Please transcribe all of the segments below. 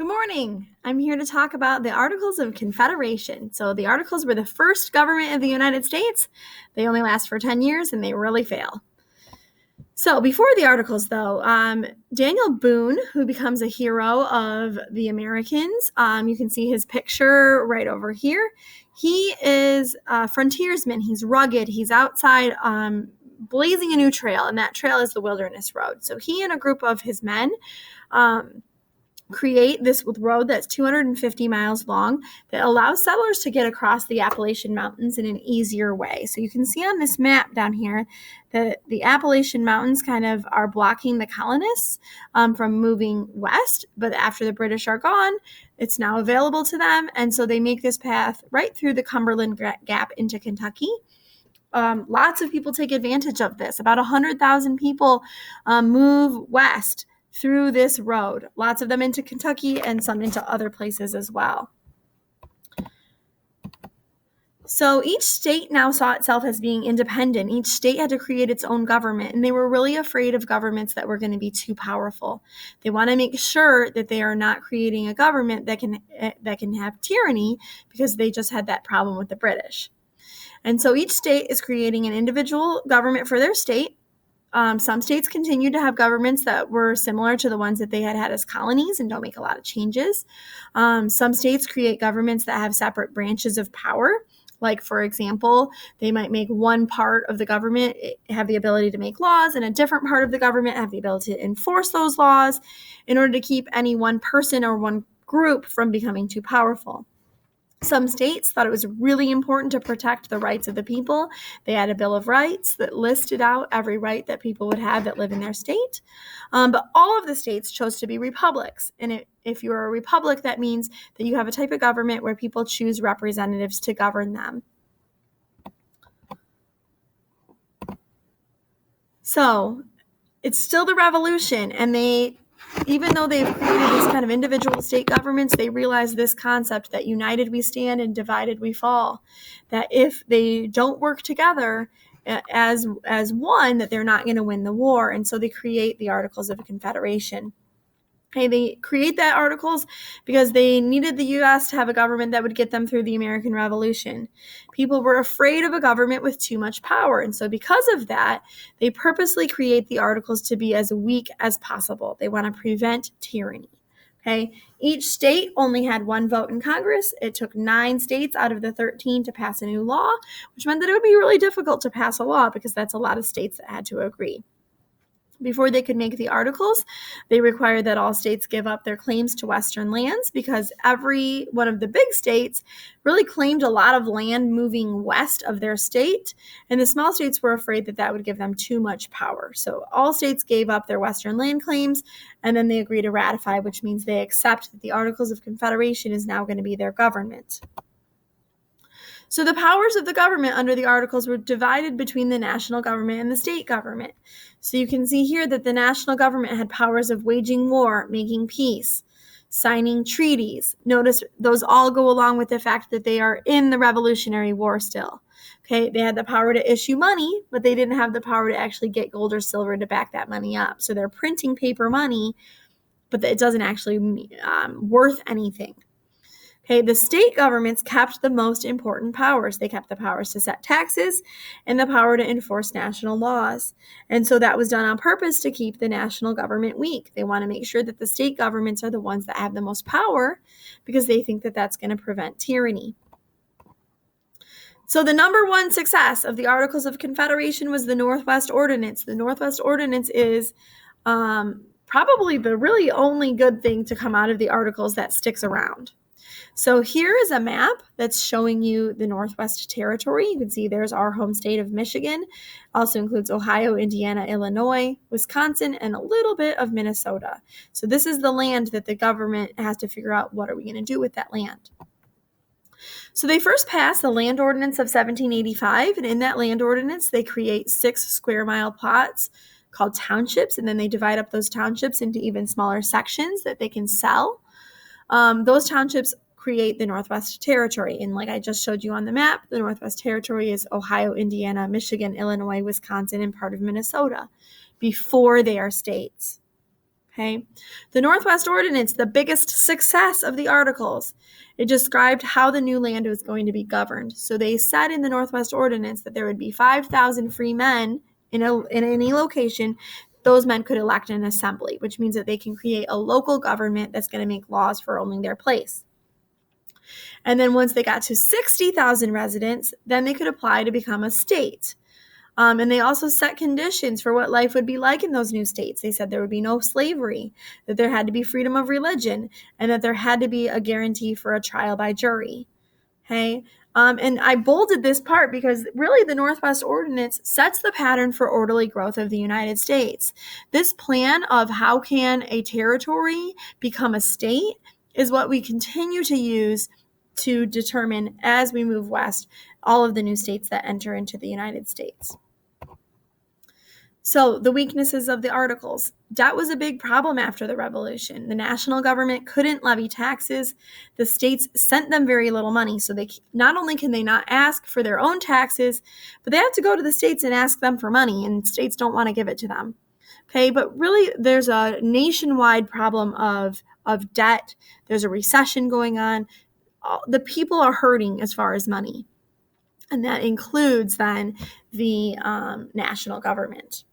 morning. I'm here to talk about the Articles of Confederation. So the Articles were the first government of the United States. They only last for 10 years and they really fail. So before the Articles, though, Daniel Boone, who becomes a hero of the Americans, you can see his picture right over here. He is a frontiersman. He's rugged. He's outside blazing a new trail, and that trail is the Wilderness Road. So he and a group of his men create this road that's 250 miles long that allows settlers to get across the Appalachian Mountains in an easier way. So you can see on this map down here that the Appalachian Mountains kind of are blocking the colonists from moving west, but after the British are gone, it's now available to them, and so they make this path right through the Cumberland Gap into Kentucky. Lots of people take advantage of this. About 100,000 people move west through this road, lots of them into Kentucky and some into other places as well. So each state now saw itself as being independent. Each state had to create its own government, and they were really afraid of governments that were going to be too powerful. They want to make sure that they are not creating a government that can have tyranny, because they just had that problem with the British. And so each state is creating an individual government for their state. Some states continue to have governments that were similar to the ones that they had as colonies and don't make a lot of changes. Some states create governments that have separate branches of power. Like, for example, they might make one part of the government have the ability to make laws, and a different part of the government have the ability to enforce those laws in order to keep any one person or one group from becoming too powerful. Some states thought it was really important to protect the rights of the people. They had a Bill of Rights that listed out every right that people would have that live in their state. But all of the states chose to be republics. And if you're a republic, that means that you have a type of government where people choose representatives to govern them. So it's still the revolution, and even though they've created this kind of individual state governments, they realize this concept that united we stand and divided we fall, that if they don't work together as one, that they're not going to win the war. And so they create the Articles of Confederation. Okay, they create that articles because they needed the U.S. to have a government that would get them through the American Revolution. People were afraid of a government with too much power, and so because of that, they purposely create the articles to be as weak as possible. They want to prevent tyranny. Okay, each state only had one vote in Congress. It took 9 states out of the 13 to pass a new law, which meant that it would be really difficult to pass a law because that's a lot of states that had to agree. Before they could make the articles, they required that all states give up their claims to Western lands, because every one of the big states really claimed a lot of land moving west of their state, and the small states were afraid that that would give them too much power. So all states gave up their Western land claims, and then they agreed to ratify, which means they accept that the Articles of Confederation is now going to be their government. So the powers of the government under the Articles were divided between the national government and the state government. So you can see here that the national government had powers of waging war, making peace, signing treaties. Notice those all go along with the fact that they are in the Revolutionary War still. Okay, they had the power to issue money, but they didn't have the power to actually get gold or silver to back that money up. So they're printing paper money, but it doesn't actually worth anything. Okay, the state governments kept the most important powers. They kept the powers to set taxes and the power to enforce national laws. And so that was done on purpose to keep the national government weak. They want to make sure that the state governments are the ones that have the most power, because they think that that's going to prevent tyranny. So the number one success of the Articles of Confederation was the Northwest Ordinance. The Northwest Ordinance is probably the really only good thing to come out of the Articles that sticks around. So here is a map that's showing you the Northwest Territory. You can see there's our home state of Michigan. Also includes Ohio, Indiana, Illinois, Wisconsin, and a little bit of Minnesota. So this is the land that the government has to figure out, what are we going to do with that land? So they first passed the Land Ordinance of 1785, and in that Land Ordinance, they create 6 square mile plots called townships, and then they divide up those townships into even smaller sections that they can sell. Those townships create the Northwest Territory. And like I just showed you on the map, the Northwest Territory is Ohio, Indiana, Michigan, Illinois, Wisconsin, and part of Minnesota before they are states. Okay. The Northwest Ordinance, the biggest success of the Articles, it described how the new land was going to be governed. So they said in the Northwest Ordinance that there would be 5,000 free men in any location. Those men could elect an assembly, which means that they can create a local government that's going to make laws for only their place. And then once they got to 60,000 residents, then they could apply to become a state. And they also set conditions for what life would be like in those new states. They said there would be no slavery, that there had to be freedom of religion, and that there had to be a guarantee for a trial by jury. Okay. And I bolded this part because really the Northwest Ordinance sets the pattern for orderly growth of the United States. This plan of how can a territory become a state is what we continue to use to determine, as we move west, all of the new states that enter into the United States. So the weaknesses of the Articles. Debt was a big problem after the Revolution. The national government couldn't levy taxes. The states sent them very little money. So they not only can they not ask for their own taxes, but they have to go to the states and ask them for money, and states don't want to give it to them. Okay, but really there's a nationwide problem of debt. There's a recession going on. The people are hurting as far as money. And that includes then the national government.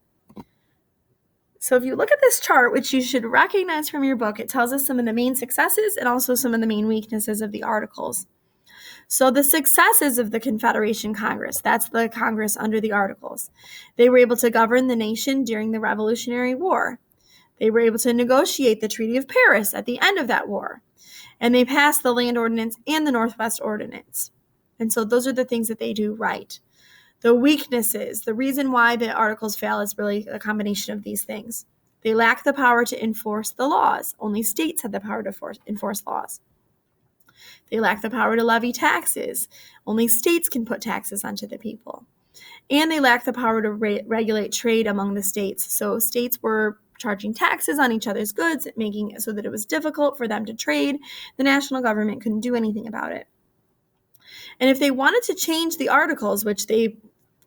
So if you look at this chart, which you should recognize from your book, it tells us some of the main successes and also some of the main weaknesses of the Articles. So the successes of the Confederation Congress, that's the Congress under the Articles. They were able to govern the nation during the Revolutionary War. They were able to negotiate the Treaty of Paris at the end of that war. And they passed the Land Ordinance and the Northwest Ordinance. And so those are the things that they do right. The weaknesses, the reason why the Articles fail is really a combination of these things. They lack the power to enforce the laws. Only states have the power to enforce laws. They lack the power to levy taxes. Only states can put taxes onto the people. And they lack the power to regulate trade among the states. So states were charging taxes on each other's goods, making it so that it was difficult for them to trade. The national government couldn't do anything about it. And if they wanted to change the Articles, which they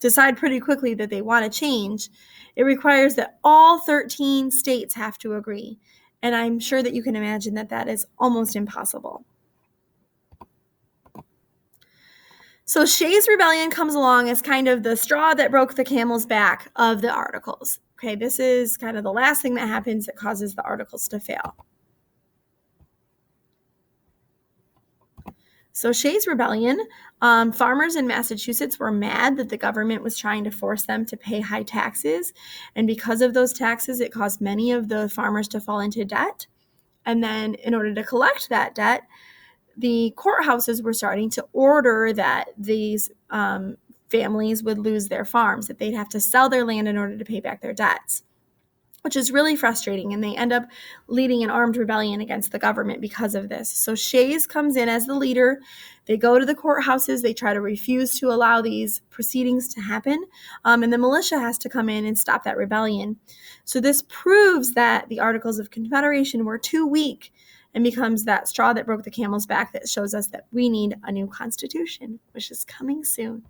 decide pretty quickly that they want to change, it requires that all 13 states have to agree. And I'm sure that you can imagine that that is almost impossible. So Shays' Rebellion comes along as kind of the straw that broke the camel's back of the Articles. Okay, this is kind of the last thing that happens that causes the Articles to fail. So Shays' Rebellion, farmers in Massachusetts were mad that the government was trying to force them to pay high taxes. And because of those taxes, it caused many of the farmers to fall into debt. And then in order to collect that debt, the courthouses were starting to order that these families would lose their farms, that they'd have to sell their land in order to pay back their debts, which is really frustrating. And they end up leading an armed rebellion against the government because of this. So Shays comes in as the leader. They go to the courthouses. They try to refuse to allow these proceedings to happen. And the militia has to come in and stop that rebellion. So this proves that the Articles of Confederation were too weak and becomes that straw that broke the camel's back that shows us that we need a new constitution, which is coming soon.